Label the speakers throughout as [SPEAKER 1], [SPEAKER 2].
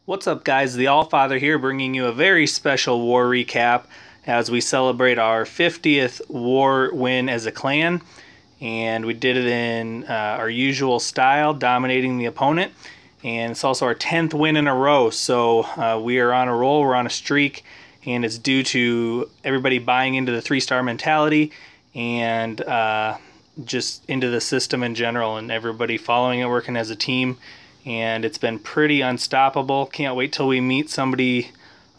[SPEAKER 1] What's up guys, the Allfather here bringing you a very special war recap as we celebrate our 50th war win as a clan, and we did it in our usual style, dominating the opponent, and it's also our 10th win in a row, so we are on a roll, we're on a streak, and it's due to everybody buying into the 3-star mentality and just into the system in general, and everybody following it, working as a team. And it's been pretty unstoppable. Can't wait till we meet somebody,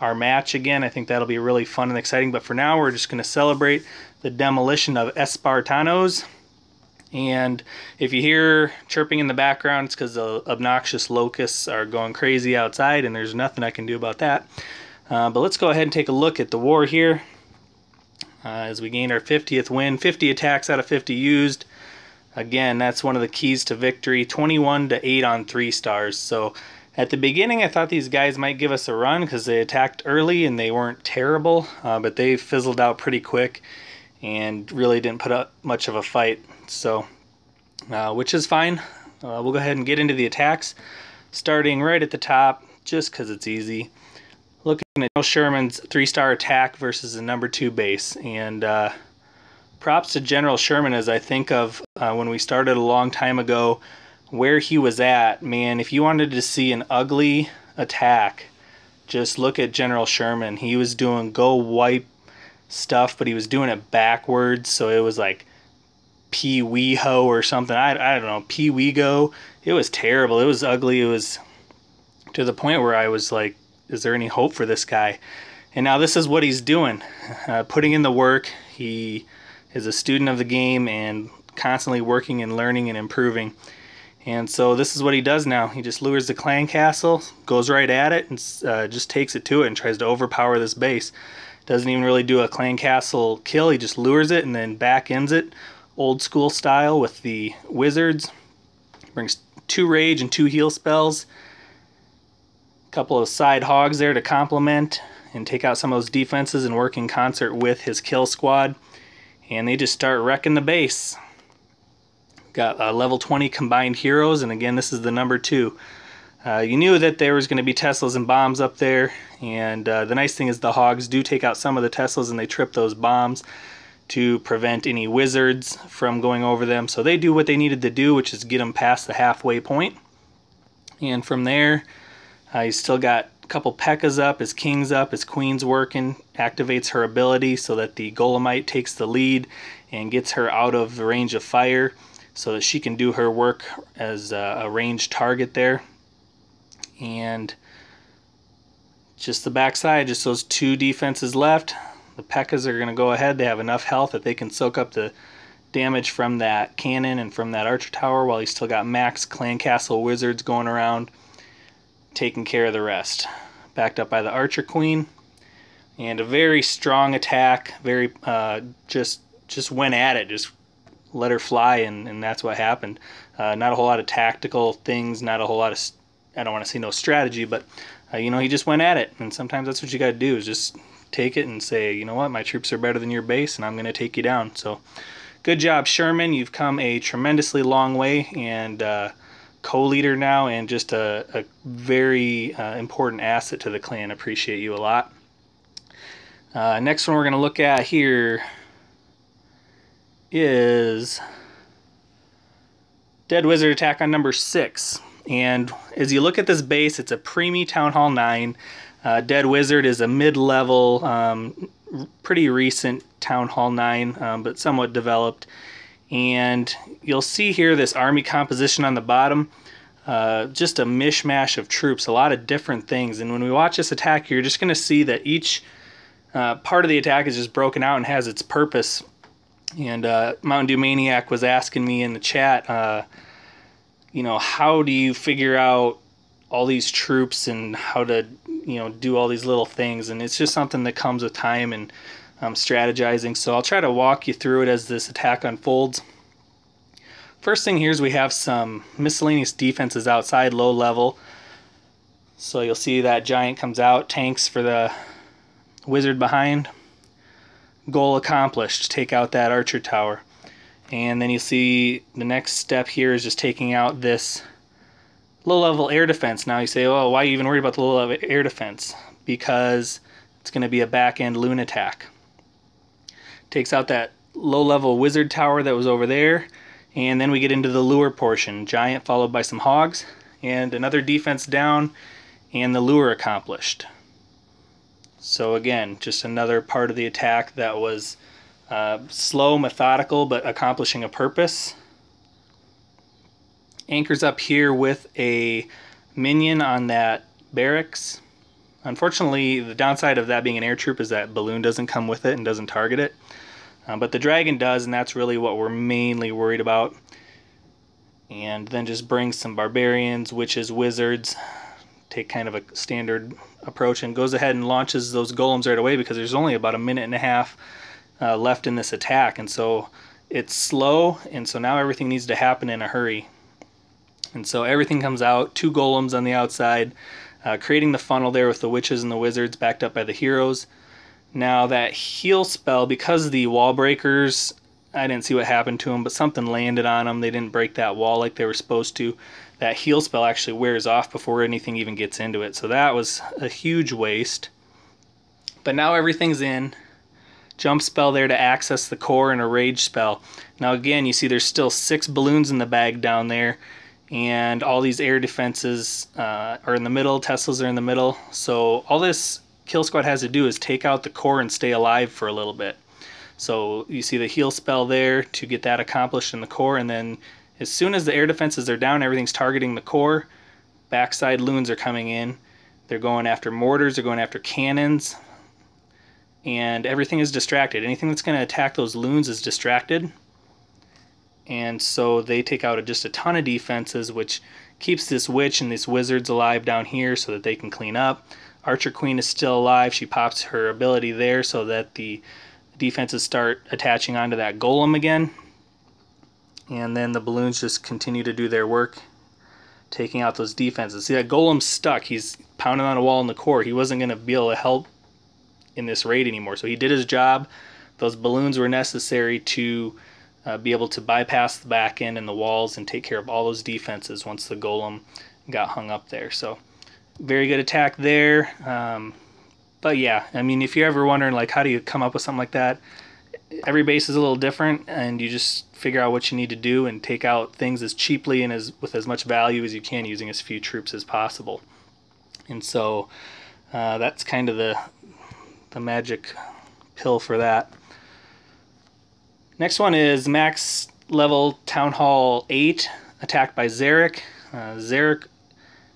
[SPEAKER 1] our match again. I think that'll be really fun and exciting. But for now, we're just going to celebrate the demolition of Espartanos. And if you hear chirping in the background, it's because the obnoxious locusts are going crazy outside, and there's nothing I can do about that. But let's go ahead and take a look at the war here. As we gained our 50th win, 50 attacks out of 50 used. Again, that's one of the keys to victory, 21-8 on 3 stars. So at the beginning, I thought these guys might give us a run because they attacked early and they weren't terrible, but they fizzled out pretty quick and really didn't put up much of a fight. So, which is fine. We'll go ahead and get into the attacks, starting right at the top, just because it's easy. Looking at General Sherman's 3-star attack versus the number 2 base, and props to General Sherman as I think of when we started a long time ago where he was at. Man, if you wanted to see an ugly attack, just look at General Sherman. He was doing go wipe stuff, but he was doing it backwards, so it was like Pee-wee-ho or something. I don't know, Pee-wee-go. It was terrible. It was ugly. It was to the point where I was like, is there any hope for this guy? And now this is what he's doing, putting in the work. He is a student of the game and constantly working and learning and improving. And so this is what he does now. He just lures the clan castle, goes right at it, and just takes it to it and tries to overpower this base. Doesn't even really do a clan castle kill. He just lures it and then back ends it, old school style with the wizards. Brings 2 rage and 2 heal spells. A couple of side hogs there to complement and take out some of those defenses and work in concert with his kill squad. And they just start wrecking the base. Got level 20 combined heroes, and again, this is the number 2. You knew that there was going to be Teslas and bombs up there, and the nice thing is the hogs do take out some of the Teslas and they trip those bombs to prevent any wizards from going over them. So they do what they needed to do, which is get them past the halfway point. And from there, he's still got a couple P.E.K.K.A.s up, his king's up, his queen's working, activates her ability so that the Golemite takes the lead and gets her out of the range of fire so that she can do her work as a ranged target there. And just the backside, just those 2 defenses left. The P.E.K.K.A.s are going to go ahead. They have enough health that they can soak up the damage from that cannon and from that archer tower, while he's still got max clan castle wizards going around taking care of the rest. Backed up by the archer queen, and a very strong attack. Very just went at it, just let her fly, and that's what happened. Not a whole lot of tactical things, not a whole lot of, I don't want to say no strategy, but you know, he just went at it. And sometimes that's what you got to do, is just take it and say, you know what, my troops are better than your base and I'm going to take you down. So good job, Sherman. You've come a tremendously long way, and co-leader now, and just a very important asset to the clan. Appreciate you a lot. Next one we're going to look at here is Dead Wizard attack on number 6. And as you look at this base, it's a preemie Town Hall 9. Dead Wizard is a mid-level, pretty recent Town Hall 9, but somewhat developed. And you'll see here this army composition on the bottom, just a mishmash of troops, a lot of different things. And when we watch this attack, you're just going to see that each part of the attack is just broken out and has its purpose. And Mountain Dew Maniac was asking me in the chat, you know, how do you figure out all these troops and how to, you know, do all these little things? And it's just something that comes with time and strategizing. So I'll try to walk you through it as this attack unfolds. First thing here is we have some miscellaneous defenses outside, low level. So you'll see that giant comes out, tanks for the wizard behind. Goal accomplished. Take out that archer tower. And then you see the next step here is just taking out this low-level air defense. Now you say, oh, why are you even worried about the low-level air defense? Because it's going to be a back-end loon attack. Takes out that low-level wizard tower that was over there, and then we get into the lure portion. Giant followed by some hogs, and another defense down, and the lure accomplished. So again, just another part of the attack that was slow, methodical, but accomplishing a purpose. Anchors up here with a minion on that barracks. Unfortunately, the downside of that being an air troop is that balloon doesn't come with it and doesn't target it. But the dragon does, and that's really what we're mainly worried about. And then just bring some barbarians, witches, wizards. Take kind of a standard approach and goes ahead and launches those golems right away because there's only about a minute and a half left in this attack. And so it's slow, and so now everything needs to happen in a hurry. And so everything comes out, 2 golems on the outside, creating the funnel there with the witches and the wizards backed up by the heroes. Now that heal spell, because the wall breakers, I didn't see what happened to them, but something landed on them. They didn't break that wall like they were supposed to. That heal spell actually wears off before anything even gets into it. So that was a huge waste. But now everything's in. Jump spell there to access the core and a rage spell. Now again, you see there's still 6 balloons in the bag down there. And all these air defenses are in the middle, Teslas are in the middle. So all this kill squad has to do is take out the core and stay alive for a little bit. So you see the heal spell there to get that accomplished in the core, and then as soon as the air defenses are down, everything's targeting the core. Backside loons are coming in. They're going after mortars, they're going after cannons, and everything is distracted. Anything that's going to attack those loons is distracted. And so they take out just a ton of defenses, which keeps this witch and these wizards alive down here so that they can clean up. Archer Queen is still alive. She pops her ability there so that the defenses start attaching onto that golem again. And then the balloons just continue to do their work, taking out those defenses. See, that golem's stuck. He's pounding on a wall in the core. He wasn't going to be able to help in this raid anymore. So he did his job. Those balloons were necessary to be able to bypass the back end and the walls and take care of all those defenses once the golem got hung up there. So very good attack there. But yeah, I mean, if you're ever wondering like how do you come up with something like that, every base is a little different, and you just figure out what you need to do and take out things as cheaply and with as much value as you can using as few troops as possible. And so that's kind of the magic pill for that. Next one is max level Town Hall 8, attacked by Zarek. Zarek,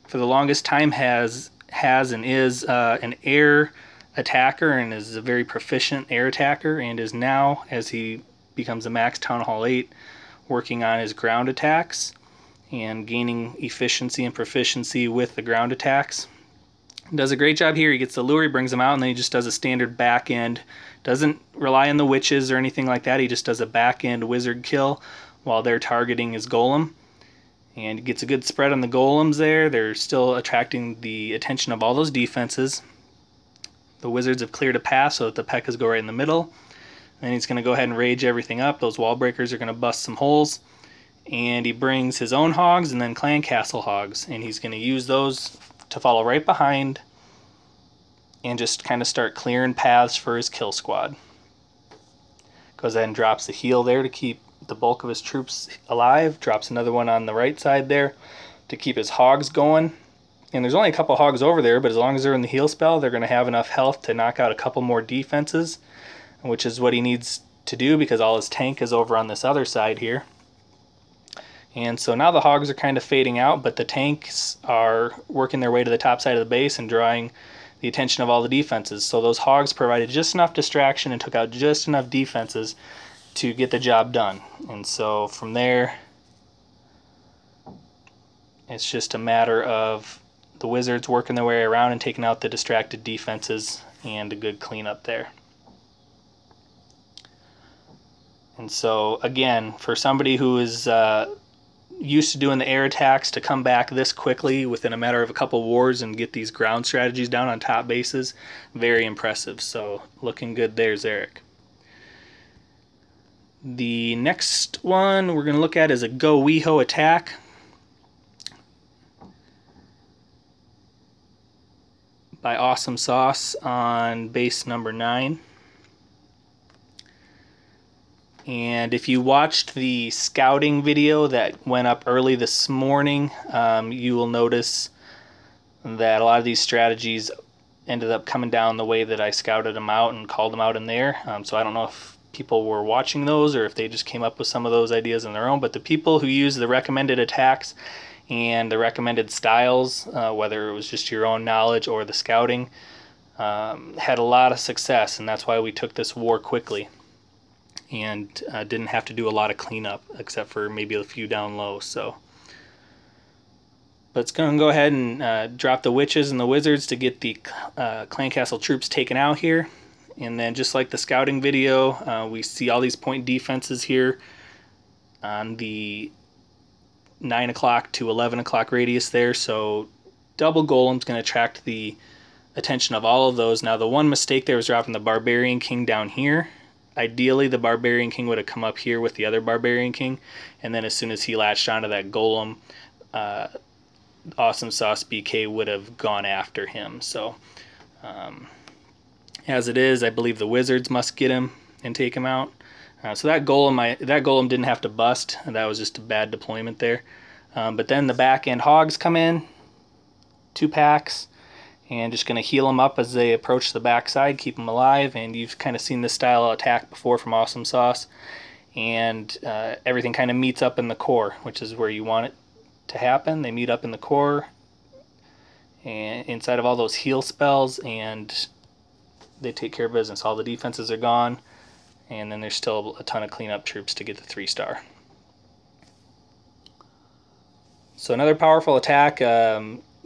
[SPEAKER 1] for the longest time, has and is an air attacker and is a very proficient air attacker, and is now, as he becomes a max Town Hall 8, working on his ground attacks and gaining efficiency and proficiency with the ground attacks. Does a great job here. He gets the lure, he brings them out, and then he just does a standard back end. Doesn't rely on the witches or anything like that. He just does a back end wizard kill while they're targeting his golem. And gets a good spread on the golems there. They're still attracting the attention of all those defenses. The wizards have cleared a path so that the P.E.K.K.A.s go right in the middle. Then he's going to go ahead and rage everything up. Those wall breakers are going to bust some holes. And he brings his own hogs and then clan castle hogs. And he's going to use those to follow right behind and just kind of start clearing paths for his kill squad. Goes ahead and drops a heal there to keep the bulk of his troops alive. Drops another one on the right side there to keep his hogs going. And there's only a couple hogs over there, but as long as they're in the heal spell, they're going to have enough health to knock out a couple more defenses, which is what he needs to do because all his tank is over on this other side here. And so now the hogs are kind of fading out, but the tanks are working their way to the top side of the base and drawing the attention of all the defenses. So those hogs provided just enough distraction and took out just enough defenses to get the job done. And so from there, it's just a matter of the wizards working their way around and taking out the distracted defenses and a good cleanup there. And so again, for somebody who is used to doing the air attacks to come back this quickly within a matter of a couple wars and get these ground strategies down on top bases, very impressive. So looking good there, Zarek. The next one we're going to look at is a Go Weho attack. By Awesome Sauce on base number 9. And if you watched the scouting video that went up early this morning, you will notice that a lot of these strategies ended up coming down the way that I scouted them out and called them out in there. So I don't know if people were watching those or if they just came up with some of those ideas on their own, but the people who use the recommended attacks and the recommended styles, whether it was just your own knowledge or the scouting, had a lot of success, and that's why we took this war quickly and didn't have to do a lot of cleanup except for maybe a few down low. So let's go ahead and drop the witches and the wizards to get the clan castle troops taken out here. And then just like the scouting video, we see all these point defenses here on the 9 o'clock to 11 o'clock radius there. So double golem's going to attract the attention of all of those. Now the one mistake there was dropping the barbarian king down here. Ideally the barbarian king would have come up here with the other barbarian king, and then as soon as he latched onto that golem, Awesome Sauce BK would have gone after him. So as it is, I believe the wizards must get him and take him out. So that golem didn't have to bust, and that was just a bad deployment there. But then the back end hogs come in, 2 packs, and just going to heal them up as they approach the backside, keep them alive. And you've kind of seen this style of attack before from Awesome Sauce, and everything kind of meets up in the core, which is where you want it to happen. They meet up in the core and inside of all those heal spells, and they take care of business. All the defenses are gone, and then there's still a ton of cleanup troops to get the 3-star. So another powerful attack,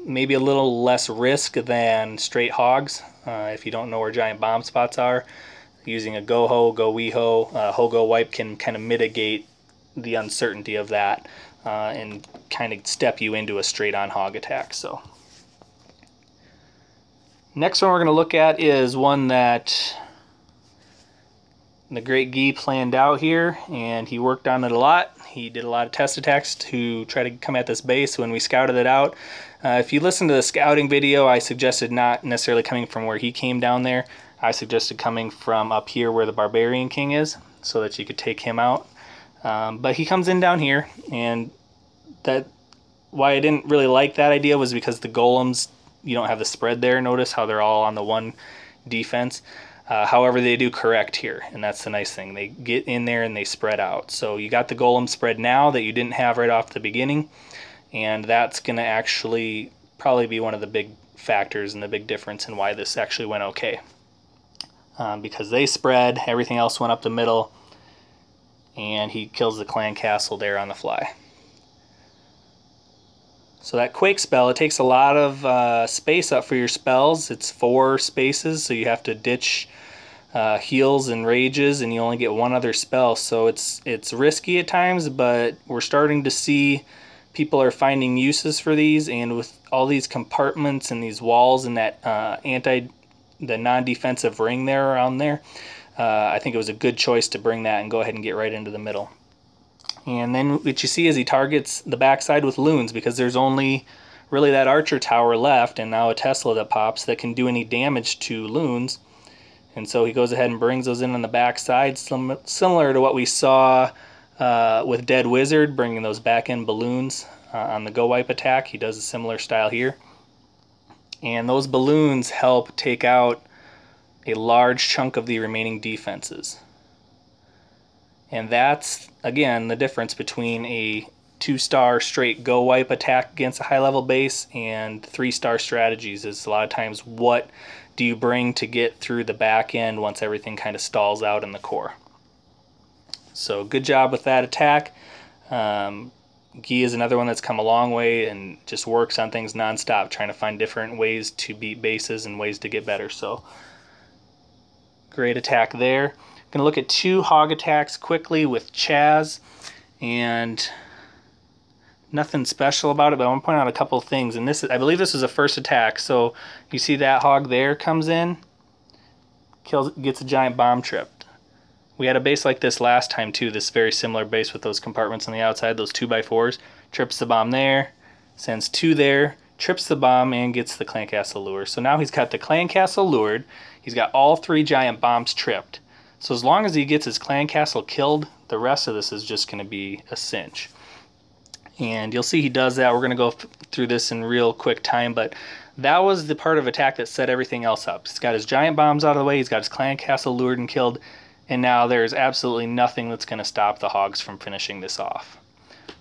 [SPEAKER 1] maybe a little less risk than straight hogs. If you don't know where giant bomb spots are, using a Go-Ho, Go-Weho, Ho-Go Wipe can kind of mitigate the uncertainty of that and kind of step you into a straight-on hog attack. So next one we're going to look at is one that the Great Guy planned out here, and he worked on it a lot. He did a lot of test attacks to try to come at this base when we scouted it out. If you listen to the scouting video, I suggested not necessarily coming from where he came down there. I suggested coming from up here where the Barbarian King is, so that you could take him out. But he comes in down here, and why I didn't really like that idea was because the golems, you don't have the spread there. Notice how they're all on the one defense. However, they do correct here, and that's the nice thing. They get in there and they spread out. So you got the golem spread now that you didn't have right off the beginning, and that's going to actually probably be one of the big factors and the big difference in why this actually went okay. Because they spread, everything else went up the middle, and he kills the clan castle there on the fly. So that Quake spell, it takes a lot of space up for your spells. It's 4 spaces, so you have to ditch heals and rages, and you only get 1 other spell. So it's risky at times, but we're starting to see people are finding uses for these, and with all these compartments and these walls and that the non-defensive ring there around there, I think it was a good choice to bring that and go ahead and get right into the middle. And then what you see is he targets the backside with loons, because there's only really that archer tower left and now a Tesla that pops that can do any damage to loons. And so he goes ahead and brings those in on the backside, similar to what we saw with Dead Wizard, bringing those back end balloons on the Go Wipe attack. He does a similar style here. And those balloons help take out a large chunk of the remaining defenses. And that's, again, the difference between a 2-star straight Go Wipe attack against a high-level base and 3-star strategies. Is a lot of times what do you bring to get through the back end once everything kind of stalls out in the core. So good job with that attack. Guy is another one that's come a long way and just works on things nonstop, trying to find different ways to beat bases and ways to get better. So great attack there. Going to look at 2 hog attacks quickly with Chaz, and Nothing special about it, but I want to point out a couple of things. And this, I believe this is a first attack. So you see that hog there comes in, gets a giant bomb tripped. We had a base like this last time too, this very similar base with those compartments on the outside, those 2x4s. Trips the bomb there, sends 2 there, trips the bomb, and gets the clan castle lure. So now he's got the clan castle lured. He's got all 3 giant bombs tripped. So as long as he gets his clan castle killed, the rest of this is just going to be a cinch. And you'll see he does that. We're going to go through this in real quick time, but that was the part of attack that set everything else up. He's got his giant bombs out of the way, he's got his clan castle lured and killed, and now there's absolutely nothing that's going to stop the hogs from finishing this off.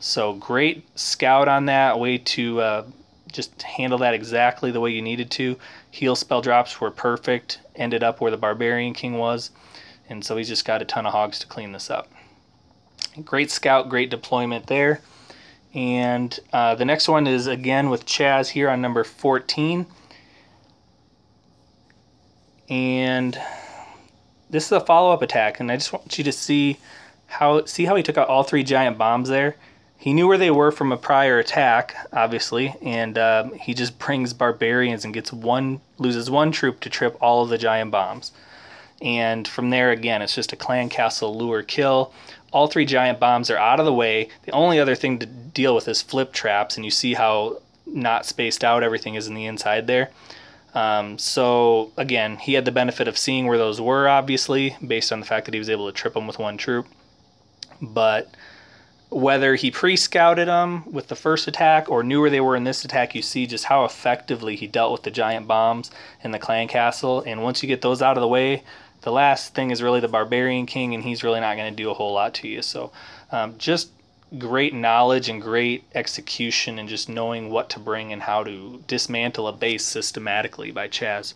[SPEAKER 1] So great scout on that, way to just handle that exactly the way you needed to. Heal spell drops were perfect, ended up where the Barbarian King was, and so he's just got a ton of hogs to clean this up. Great scout, great deployment there. And the next one is again with Chaz here on number 14. And this is a follow-up attack, and I just want you to see how he took out all 3 giant bombs there. He knew where they were from a prior attack, obviously, and he just brings barbarians and loses 1 troop to trip all of the giant bombs. And from there, again, it's just a clan castle lure kill. All 3 giant bombs are out of the way. The only other thing to deal with is flip traps, and you see how not spaced out everything is in the inside there. So again, he had the benefit of seeing where those were, obviously, based on the fact that he was able to trip them with 1 troop. But whether he pre-scouted them with the first attack or knew where they were in this attack, you see just how effectively he dealt with the giant bombs in the clan castle. And once you get those out of the way, the last thing is really the Barbarian King, and he's really not going to do a whole lot to you. So just great knowledge and great execution, and just knowing what to bring and how to dismantle a base systematically by Chaz.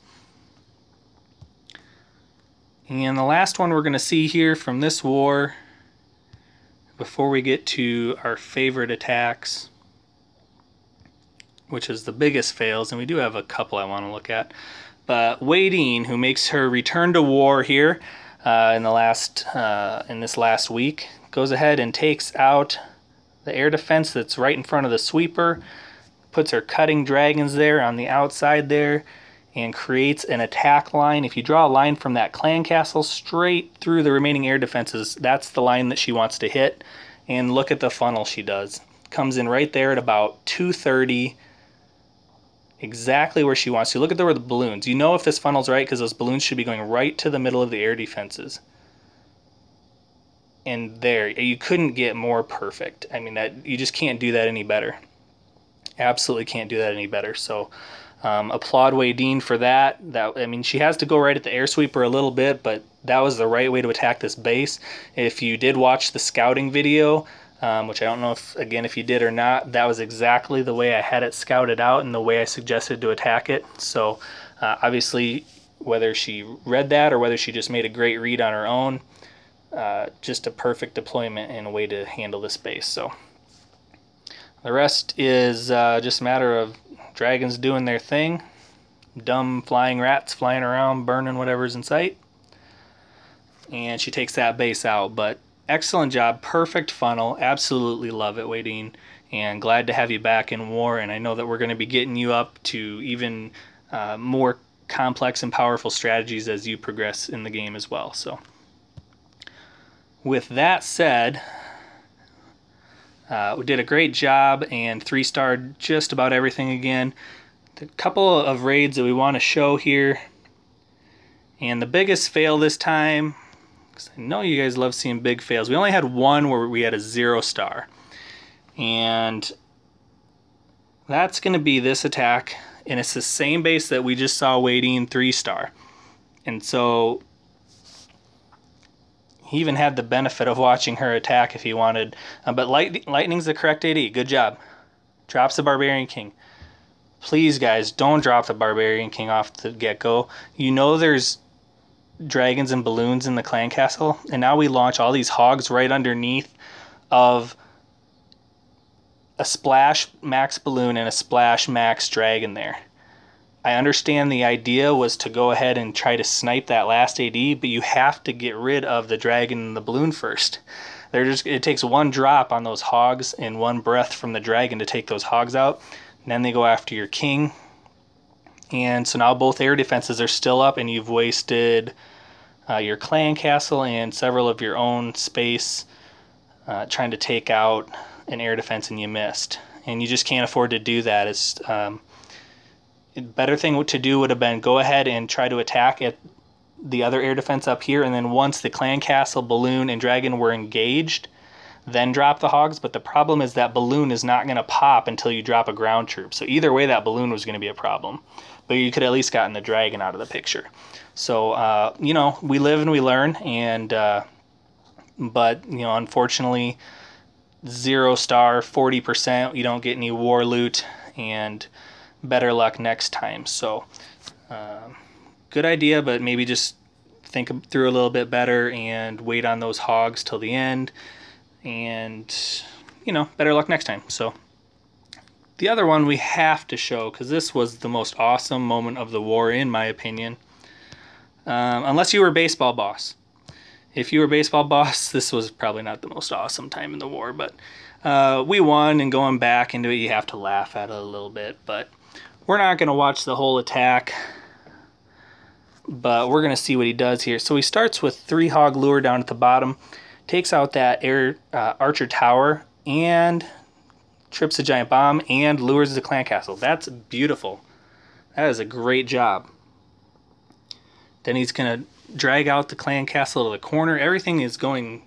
[SPEAKER 1] And the last one we're going to see here from this war, before we get to our favorite attacks, which is the biggest fails, and we do have a couple I want to look at. But Wadeen, who makes her return to war here in this last week, goes ahead and takes out the air defense that's right in front of the sweeper, puts her cutting dragons there on the outside there, and creates an attack line. If you draw a line from that clan castle straight through the remaining air defenses, that's the line that she wants to hit. And look at the funnel she does. Comes in right there at about 230, exactly where she wants to. Look at where the balloons. You know if this funnel's right because those balloons should be going right to the middle of the air defenses. And there, you couldn't get more perfect. I mean, you just can't do that any better. Absolutely can't do that any better. So applaud Wadeen for that. I mean, she has to go right at the air sweeper a little bit, but that was the right way to attack this base. If you did watch the scouting video, which I don't know if you did or not, that was exactly the way I had it scouted out and the way I suggested to attack it. So obviously, whether she read that or whether she just made a great read on her own, just a perfect deployment and a way to handle this base. So the rest is just a matter of dragons doing their thing, dumb flying rats flying around burning whatever's in sight, and she takes that base out. But excellent job, perfect funnel, absolutely love it, Wadeen, and glad to have you back in war. And I know that we're going to be getting you up to even more complex and powerful strategies as you progress in the game as well. So with that said, we did a great job and 3-starred just about everything again. A couple of raids that we want to show here, and the biggest fail this time, because I know you guys love seeing big fails, we only had one where we had a 0-star, and that's going to be this attack, and it's the same base that we just saw Wadeen 3-star. And so he even had the benefit of watching her attack if he wanted. But lightning's the correct AD. Good job. Drops the Barbarian King. Please, guys, don't drop the Barbarian King off the get-go. You know there's dragons and balloons in the clan castle, and now we launch all these hogs right underneath of a splash max balloon and a splash max dragon there. I understand the idea was to go ahead and try to snipe that last AD, but you have to get rid of the dragon and the balloon first. It takes one drop on those hogs and one breath from the dragon to take those hogs out. And then they go after your king. And so now both air defenses are still up, and you've wasted your clan castle and several of your own space trying to take out an air defense, and you missed. And you just can't afford to do that. It's better thing to do would have been go ahead and try to attack at the other air defense up here, and then once the clan castle, balloon, and dragon were engaged, then drop the hogs. But the problem is that balloon is not going to pop until you drop a ground troop. So either way, that balloon was going to be a problem. But you could at least gotten the dragon out of the picture. So, you know, we live and we learn. And but, you know, unfortunately, 0 star, 40%, you don't get any war loot, and better luck next time. So, good idea, but maybe just think through a little bit better and wait on those hogs till the end, and you know, better luck next time. So the other one we have to show, because this was the most awesome moment of the war in my opinion, unless you were baseball boss. If you were baseball boss, this was probably not the most awesome time in the war, but we won, and going back into it, you have to laugh at it a little bit. But we're not going to watch the whole attack, but we're going to see what he does here. So he starts with 3 hog lure down at the bottom, takes out that archer tower, and trips a giant bomb, and lures the clan castle. That's beautiful. That is a great job. Then he's going to drag out the clan castle to the corner. Everything is going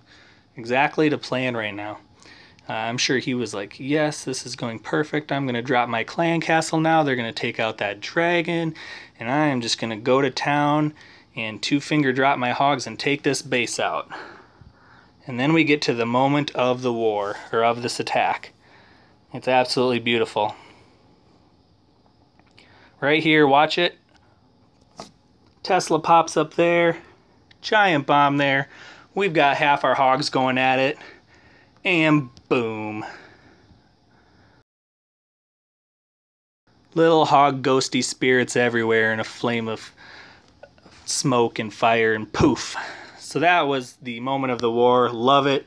[SPEAKER 1] exactly to plan right now. I'm sure he was like, yes, this is going perfect. I'm going to drop my clan castle now. They're going to take out that dragon, and I am just going to go to town and 2-finger drop my hogs and take this base out. And then we get to the moment of the war, or of this attack. It's absolutely beautiful. Right here, watch it. Tesla pops up there. Giant bomb there. We've got half our hogs going at it. And boom. Little hog ghosty spirits everywhere in a flame of smoke and fire, and poof. So that was the moment of the war. Love it.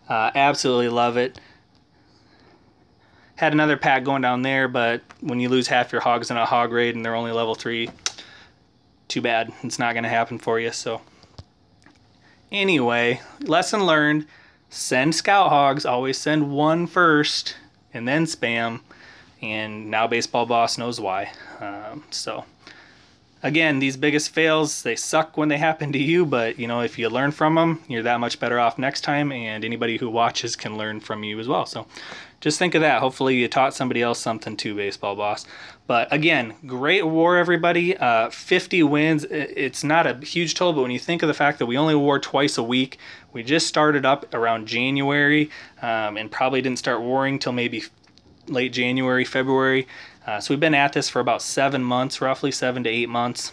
[SPEAKER 1] Absolutely love it. Had another pack going down there, but when you lose half your hogs in a hog raid and they're only level 3, too bad. It's not going to happen for you. So anyway, lesson learned. Send scout hogs. Always send one first and then spam. And now baseball boss knows why. So again, these biggest fails, they suck when they happen to you, but you know, if you learn from them, you're that much better off next time, and anybody who watches can learn from you as well. So just think of that. Hopefully you taught somebody else something too, baseball boss. But again, great war, everybody. 50 wins. It's not a huge total, but when you think of the fact that we only war twice a week, we just started up around January, and probably didn't start warring till maybe late January, February. So we've been at this for about 7 months, roughly 7 to 8 months,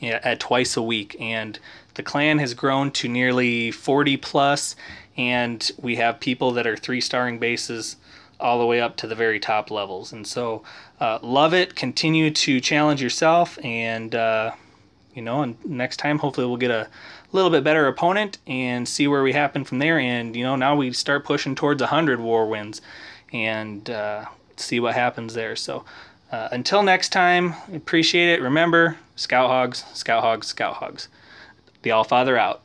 [SPEAKER 1] yeah, at twice a week. And the clan has grown to nearly 40 plus, and we have people that are 3-starring bases all the way up to the very top levels. And so love it. Continue to challenge yourself, and you know, and next time hopefully we'll get a little bit better opponent and see where we happen from there. And you know, now we start pushing towards 100 war wins, and see what happens there. So until next time, appreciate it. Remember, scout hogs, scout hogs, scout hogs. The Allfather out.